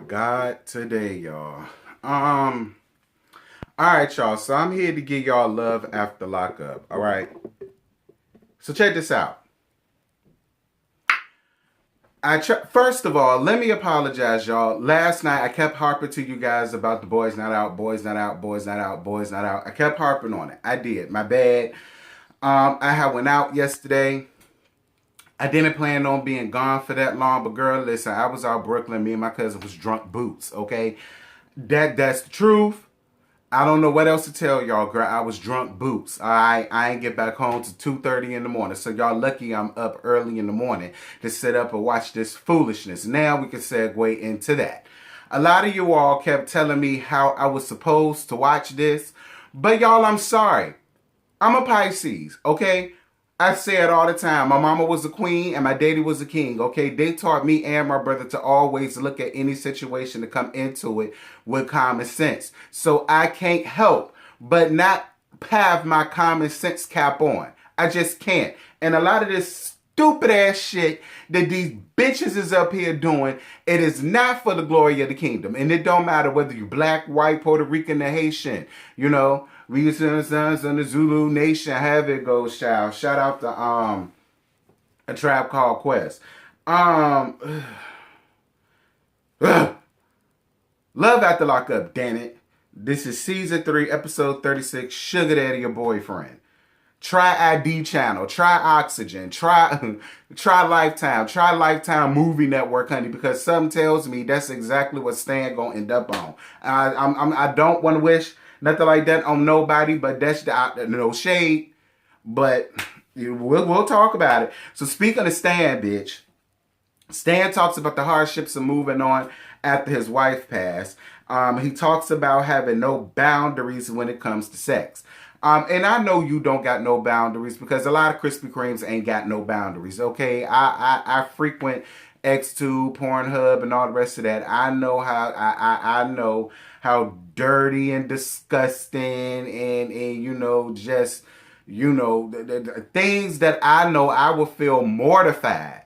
God today, y'all. Alright, y'all. So I'm here to give y'all love after lockup. Alright. So check this out. First of all, let me apologize, y'all. Last night I kept harping to you guys about the boys not out, boys not out, boys not out, boys not out. I kept harping on it. I did. My bad. I had went out yesterday. I didn't plan on being gone for that long, but girl, listen, I was out Brooklyn. Me and my cousin was drunk boots, okay? That's the truth. I don't know what else to tell y'all, girl. I was drunk boots. I ain't get back home to 2:30 in the morning. So y'all lucky I'm up early in the morning to sit up and watch this foolishness. Now we can segue into that. A lot of you all kept telling me how I was supposed to watch this. But y'all, I'm sorry. I'm a Pisces, okay? I say it all the time. My mama was a queen and my daddy was a king, okay? They taught me and my brother to always look at any situation to come into it with common sense. So I can't help but not have my common sense cap on. I just can't. And a lot of this stupid ass shit that these bitches is up here doing, it is not for the glory of the kingdom. And it don't matter whether you black, white, Puerto Rican, or Haitian, you know. We sons on the Zulu Nation, however it goes, child. Shout out to A Tribe Called Quest. Love after lockup, damn it. This is season 3, episode 36, Sugar Daddy Your Boyfriend. Try ID channel, try Oxygen, try Lifetime Movie Network, honey, because something tells me that's exactly what Stan gonna end up on. I don't want to wish nothing like that on nobody, but that's no shade. But we'll talk about it. So speaking of Stan, bitch, Stan talks about the hardships of moving on after his wife passed. He talks about having no boundaries when it comes to sex. And I know you don't got no boundaries because a lot of Krispy Kremes ain't got no boundaries, okay? I frequent X2, Pornhub, and all the rest of that. I know how I know how dirty and disgusting and you know, just, you know, the things that I know I would feel mortified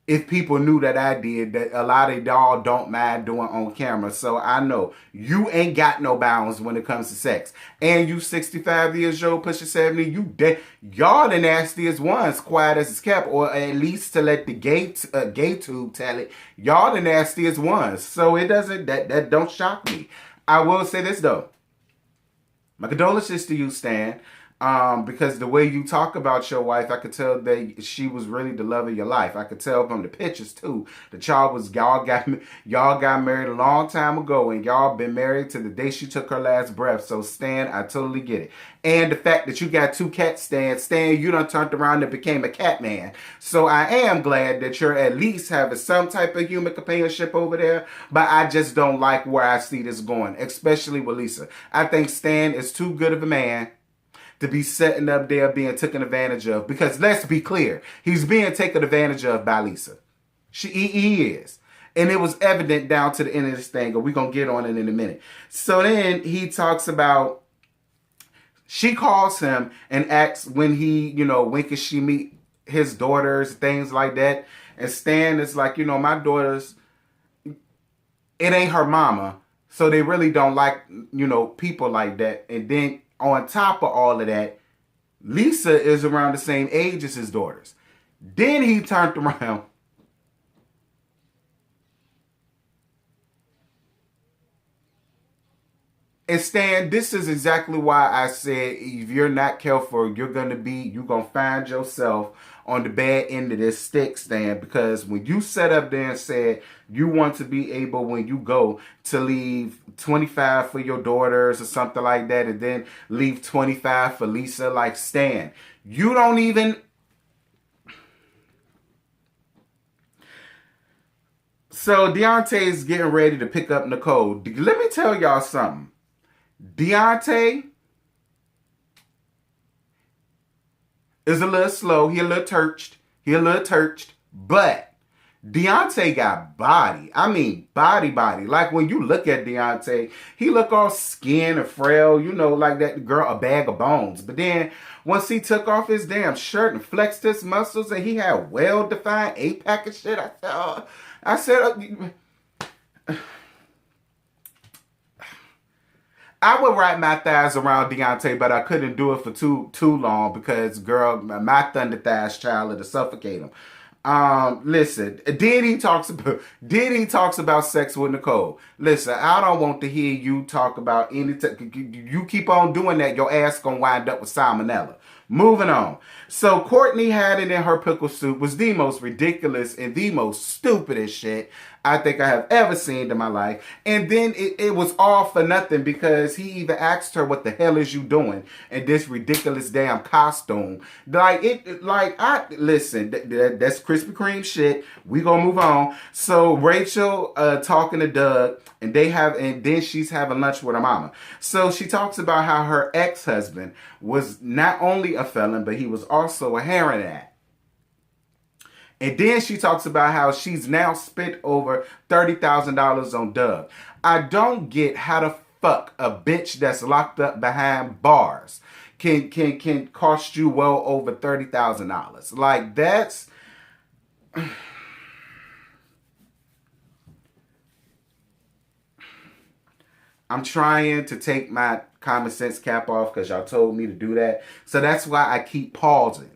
if people knew that I did, that a lot of y'all don't mind doing on camera. So I know you ain't got no bounds when it comes to sex. And you 65 years old, pushing 70, you dead. Y'all the nastiest ones, quiet as it's kept, or at least to let the gay tube tell it. Y'all the nastiest ones. So it doesn't, that don't shock me. I will say this though. My condolences to you, Stan. Because the way you talk about your wife, I could tell that she was really the love of your life. I could tell from the pictures too that y'all got married a long time ago, and y'all been married to the day she took her last breath. So Stan, I totally get it. And the fact that you got 2 cats, Stan, you done turned around and became a cat man. So I am glad that you're at least having some type of human companionship over there. But I just don't like where I see this going, especially with Lisa. I think Stan is too good of a man to be setting up there being taken advantage of. Because let's be clear, he's being taken advantage of by Lisa. He is. And it was evident down to the end of this thing, and we're going to get on it in a minute. So then he talks about, she calls him and asks when can she meet his daughters, things like that. And Stan is like, my daughters, it ain't her mama. So they really don't like, people like that. And then on top of all of that, Lisa is around the same age as his daughters. Then he turned around and Stan, this is exactly why I said if you're not careful, you're going to find yourself on the bad end of this stick, Stan, because when you sat up there and said you want to be able, when you go, to leave 25 for your daughters or something like that, and then leave 25 for Lisa, like Stan, you don't even... So Deontay is getting ready to pick up Nicole. Let me tell y'all something. Deontay is a little slow. He a little turched. But Deontay got body. I mean, body. Like when you look at Deontay, he look all skin and frail, like that girl, a bag of bones. But then once he took off his damn shirt and flexed his muscles and he had well-defined 8-pack and shit, I said, I would wrap my thighs around Deontay, but I couldn't do it for too long because, girl, my thunder thighs, child, it'll suffocate him. Listen, then he talks about sex with Nicole. Listen, I don't want to hear you talk about you keep on doing that, your ass gonna wind up with salmonella. Moving on. So Courtney had it in her pickle soup was the most ridiculous and the most stupidest shit I think I have ever seen in my life. And then it was all for nothing because he either asked her, what the hell is you doing in this ridiculous damn costume? Listen, that's Krispy Kreme shit. We gonna move on. So Rachel talking to Doug, and then she's having lunch with her mama. So she talks about how her ex-husband was not only a felon, but he was also a heroin addict. And then she talks about how she's now spent over $30,000 on Doug. I don't get how the fuck a bitch that's locked up behind bars can cost you well over $30,000. Like, that's... I'm trying to take my common sense cap off because y'all told me to do that. So that's why I keep pausing.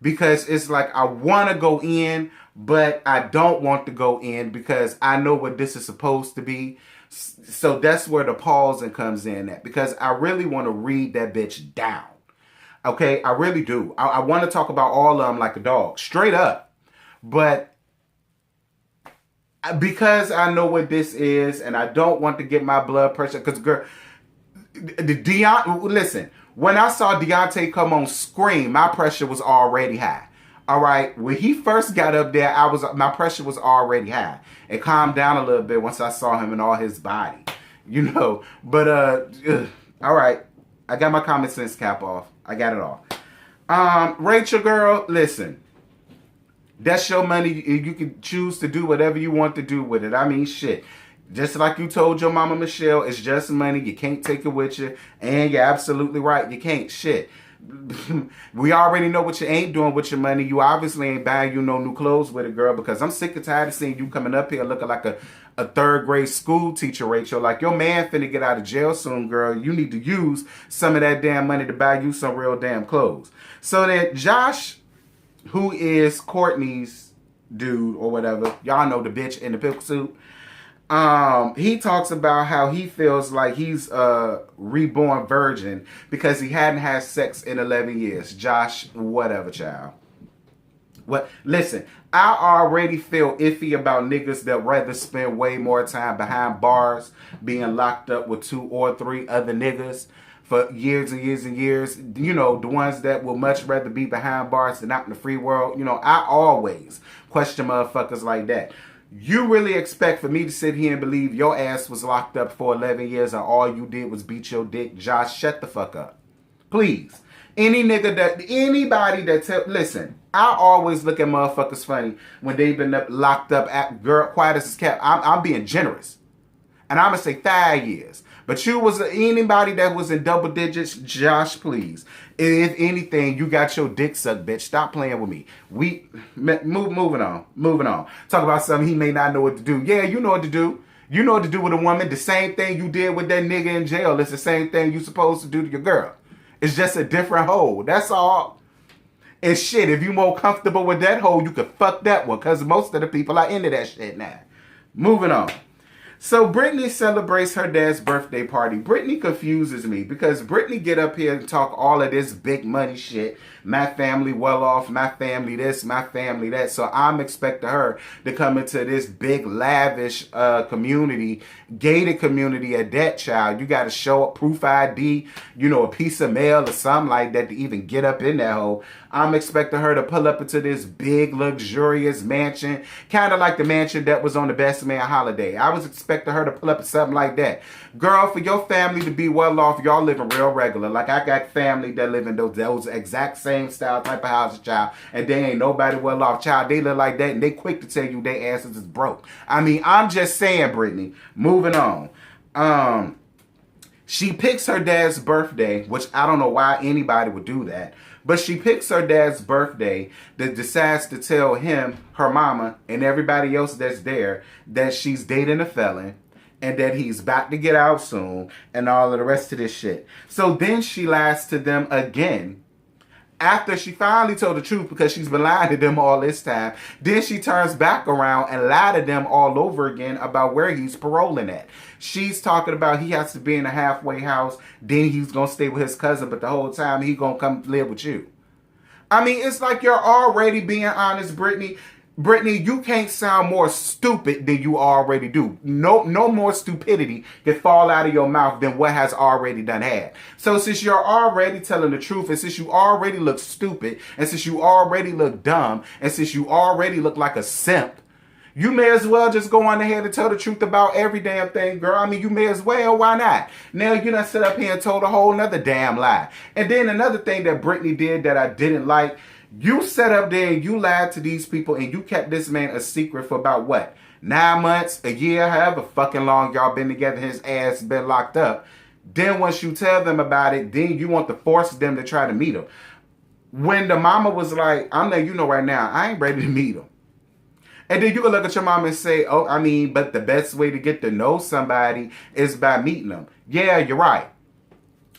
Because it's like I want to go in, but I don't want to go in because I know what this is supposed to be. So that's where the pausing comes in at. Because I really want to read that bitch down. Okay, I really do. I want to talk about all of them like a dog. Straight up. But because I know what this is and I don't want to get my blood pressure. Because, girl, listen. When I saw Deontay come on screen, my pressure was already high. All right. When he first got up there, my pressure was already high. It calmed down a little bit once I saw him in all his body. You know. But all right. I got my common sense cap off. I got it all. Rachel, girl, listen. That's your money. You can choose to do whatever you want to do with it. I mean, shit. Just like you told your mama Michelle, it's just money. You can't take it with you. And you're absolutely right. You can't. Shit. We already know what you ain't doing with your money. You obviously ain't buying you no new clothes with it, girl, because I'm sick and tired of seeing you coming up here looking like a third grade school teacher, Rachel. Like, your man finna get out of jail soon, girl. You need to use some of that damn money to buy you some real damn clothes. So that Josh, who is Courtney's dude or whatever, y'all know the bitch in the pickle suit, he talks about how he feels like he's a reborn virgin because he hadn't had sex in 11 years. Josh, whatever, child. What? Listen, I already feel iffy about niggas that rather spend way more time behind bars being locked up with 2 or 3 other niggas for years and years and years. You know, the ones that will much rather be behind bars than out in the free world. You know, I always question motherfuckers like that. You really expect for me to sit here and believe your ass was locked up for 11 years and all you did was beat your dick? Josh, shut the fuck up. Please. Anybody that listen, I always look at motherfuckers funny when they've been locked up at, girl, quiet as kept. I'm being generous. And I'm going to say 5 years. But you was anybody that was in double digits, Josh, please. If anything, you got your dick sucked, bitch. Stop playing with me. Moving on. Talk about something he may not know what to do. Yeah, you know what to do. You know what to do with a woman. The same thing you did with that nigga in jail. It's the same thing you supposed to do to your girl. It's just a different hole. That's all. And shit, if you more comfortable with that hole, you could fuck that one. Because most of the people are into that shit now. Moving on. So Brittany celebrates her dad's birthday party. Brittany confuses me because Brittany get up here and talk all of this big money shit. My family well off, my family this, my family that. So I'm expecting her to come into this big lavish community, gated community at that, child. You got to show up proof ID, you know, a piece of mail or something like that to even get up in that hole. I'm expecting her to pull up into this big, luxurious mansion, kind of like the mansion that was on the Best Man Holiday. I was expecting her to pull up in something like that. Girl, for your family to be well off, y'all living real regular. Like, I got family that live in those exact same style type of houses, child, and they ain't nobody well off, child. They live like that, and they quick to tell you their asses is broke. I mean, I'm just saying, Brittany. Moving on. She picks her dad's birthday, which I don't know why anybody would do that. But she picks her dad's birthday that decides to tell him, her mama, and everybody else that's there that she's dating a felon and that he's about to get out soon and all of the rest of this shit. So then she lies to them again. After she finally told the truth, because she's been lying to them all this time, then she turns back around and lied to them all over again about where he's paroling at. She's talking about he has to be in a halfway house, then he's going to stay with his cousin, but the whole time he going to come live with you. I mean, it's like you're already being honest, Brittany. Brittany, you can't sound more stupid than you already do. No more stupidity can fall out of your mouth than what has already done had. So since you're already telling the truth, and since you already look stupid, and since you already look dumb, and since you already look like a simp, you may as well just go on ahead and tell the truth about every damn thing, girl. I mean, you may as well. Why not? Now you done sit up here and told a whole nother damn lie. And then another thing that Brittany did that I didn't like, you sat up there and you lied to these people and you kept this man a secret for about what? 9 months, a year, however fucking long y'all been together, his ass been locked up. Then once you tell them about it, then you want to force them to try to meet him. When the mama was like, I'm letting you know right now, I ain't ready to meet him. And then you can look at your mama and say, oh, I mean, but the best way to get to know somebody is by meeting them. Yeah, you're right.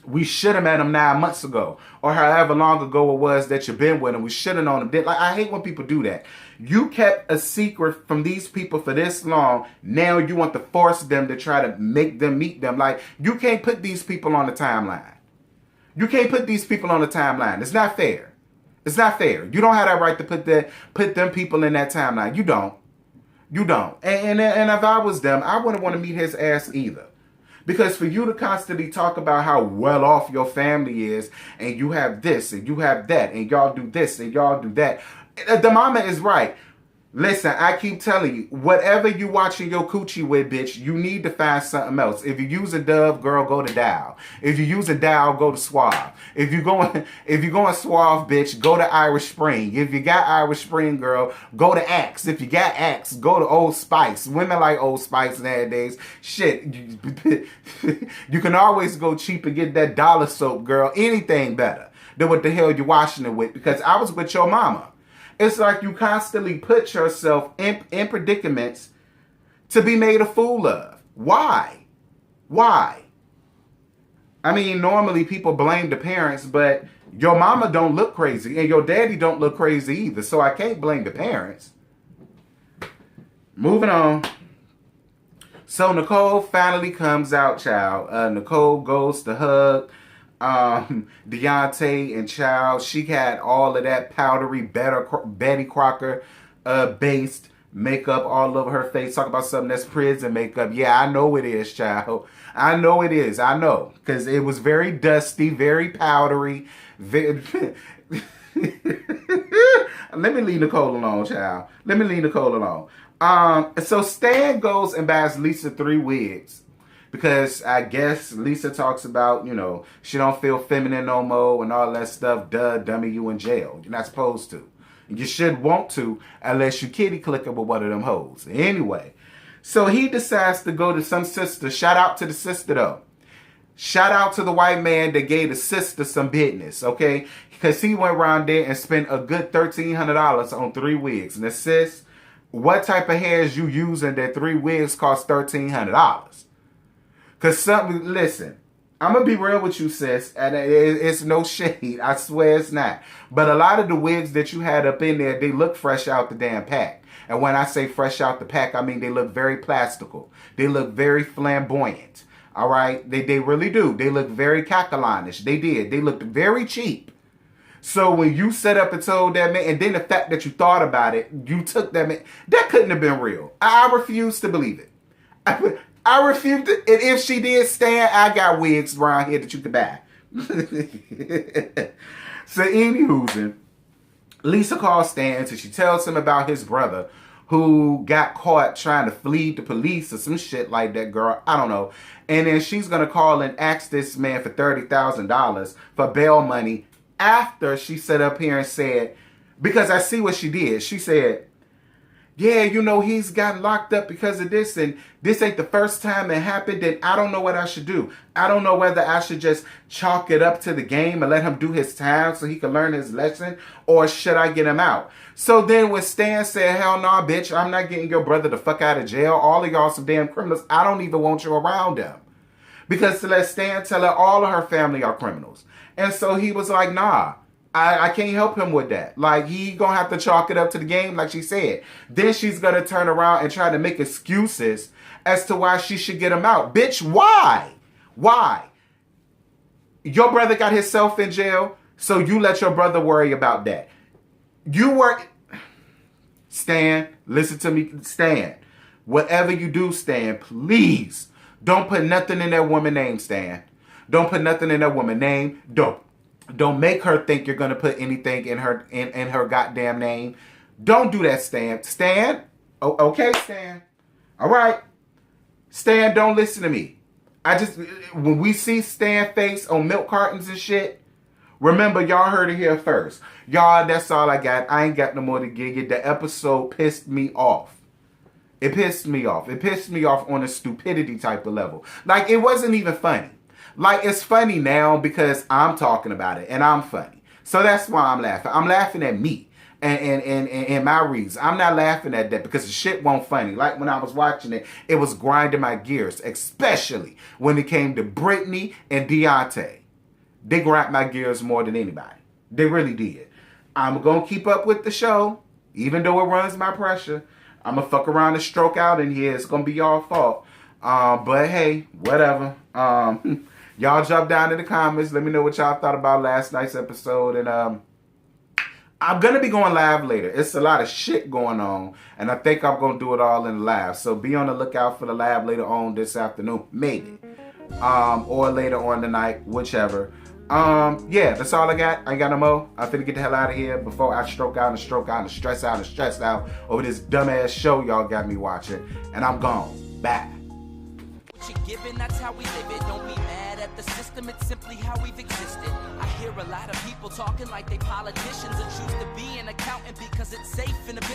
We should have met him 9 months ago, or however long ago it was that you've been with him. We should have known him. Like, I hate when people do that. You kept a secret from these people for this long. Now you want to force them to try to make them meet them. Like, you can't put these people on the timeline. You can't put these people on the timeline. It's not fair. It's not fair. You don't have that right to put them people in that timeline. You don't. You don't. And if I was them, I wouldn't want to meet his ass either. Because for you to constantly talk about how well off your family is, and you have this, and you have that, and y'all do this, and y'all do that. The mama is right. Listen, I keep telling you, whatever you watching your coochie with, bitch, you need to find something else. If you're using Dove, girl, go to Dow. If you're using Dow, go to Suave. If you're going Suave, bitch, go to Irish Spring. If you got Irish Spring, girl, go to Axe. If you got Axe, go to Old Spice. Women like Old Spice nowadays. Shit, you can always go cheap and get that dollar soap, girl. Anything better than what the hell you're washing it with. Because I was with your mama. It's like you constantly put yourself in predicaments to be made a fool of. Why? Why? I mean, normally people blame the parents, but your mama don't look crazy and your daddy don't look crazy either. So I can't blame the parents. Moving on. So Nicole finally comes out, child. Nicole goes to hug Deontay and child. She had all of that powdery Betty Crocker based makeup all over her face. Talk about something that's prison makeup. Yeah, I know it is, child. I know it is. I know. Because it was very dusty, very powdery. Let me leave Nicole alone, child. Let me leave Nicole alone. So Stan goes and buys Lisa 3 wigs. Because I guess Lisa talks about, you know, she don't feel feminine no more and all that stuff. Duh, dummy, you in jail. You're not supposed to. You should want to unless you kitty clicking with one of them hoes. Anyway, so he decides to go to some sister. Shout out to the sister, though. Shout out to the white man that gave the sister some business, okay? Because he went around there and spent a good $1,300 on 3 wigs. And sis, what type of hair is you using that 3 wigs cost $1,300? Because listen, I'm going to be real with you, sis, and it's no shade. I swear it's not. But a lot of the wigs that you had up in there, they look fresh out the damn pack. And when I say fresh out the pack, I mean they look very plastical. They look very flamboyant. All right? They really do. They look very Kakalanish. They did. They looked very cheap. So when you set up and told that man, and then the fact that you thought about it, you took that man, that couldn't have been real. I refuse to believe it. I refuse to, and if she did stand, I got wigs around here that you could buy. So anywho, Lisa calls Stan and she tells him about his brother who got caught trying to flee the police or some shit like that, girl. I don't know. And then she's going to call and ask this man for $30,000 for bail money after she sat up here and said, because I see what she did. She said, yeah, you know, he's gotten locked up because of this, and this ain't the first time it happened, then I don't know what I should do. I don't know whether I should just chalk it up to the game and let him do his time so he can learn his lesson, or should I get him out? So then when Stan said, hell nah, bitch, I'm not getting your brother the fuck out of jail. All of y'all some damn criminals. I don't even want you around them. Because to let Stan tell her all of her family are criminals. And so he was like, nah. I can't help him with that. Like, he gonna have to chalk it up to the game, like she said. Then she's gonna turn around and try to make excuses as to why she should get him out. Bitch, why? Why? Your brother got himself in jail, so you let your brother worry about that. You were... Stan, listen to me, Stan. Whatever you do, Stan, please don't put nothing in that woman's name, Stan. Don't put nothing in that woman's name. Don't make her think you're gonna put anything in her goddamn name. Don't do that, Stan. Stan? Oh, okay, Stan. All right. Stan, don't listen to me. When we see Stan face on milk cartons and shit, remember, y'all heard it here first. Y'all, that's all I got. I ain't got no more to give you. The episode pissed me off. It pissed me off. It pissed me off on a stupidity type of level. Like, it wasn't even funny. Like, it's funny now because I'm talking about it and I'm funny. So that's why I'm laughing. I'm laughing at me and my reasons. I'm not laughing at that because the shit wasn't funny. Like, when I was watching it, it was grinding my gears, especially when it came to Brittany and Deontay. They grind my gears more than anybody. They really did. I'm going to keep up with the show, even though it runs my pressure. I'm going to fuck around and stroke out in here. It's going to be y'all fault. But hey, whatever. Y'all jump down in the comments. Let me know what y'all thought about last night's episode. And I'm going to be going live later. It's a lot of shit going on. And I think I'm going to do it all in the live. So be on the lookout for the live later on this afternoon. Maybe. Or later on tonight. Whichever. Yeah, that's all I got. I ain't got no more. I'm finna get the hell out of here before I stroke out and stress out over this dumbass show y'all got me watching. And I'm gone. Bye. What you're giving, that's how we live it. Don't be mad at the system, it's simply how we've existed. I hear a lot of people talking like they politicians and choose to be an accountant because it's safe in a business.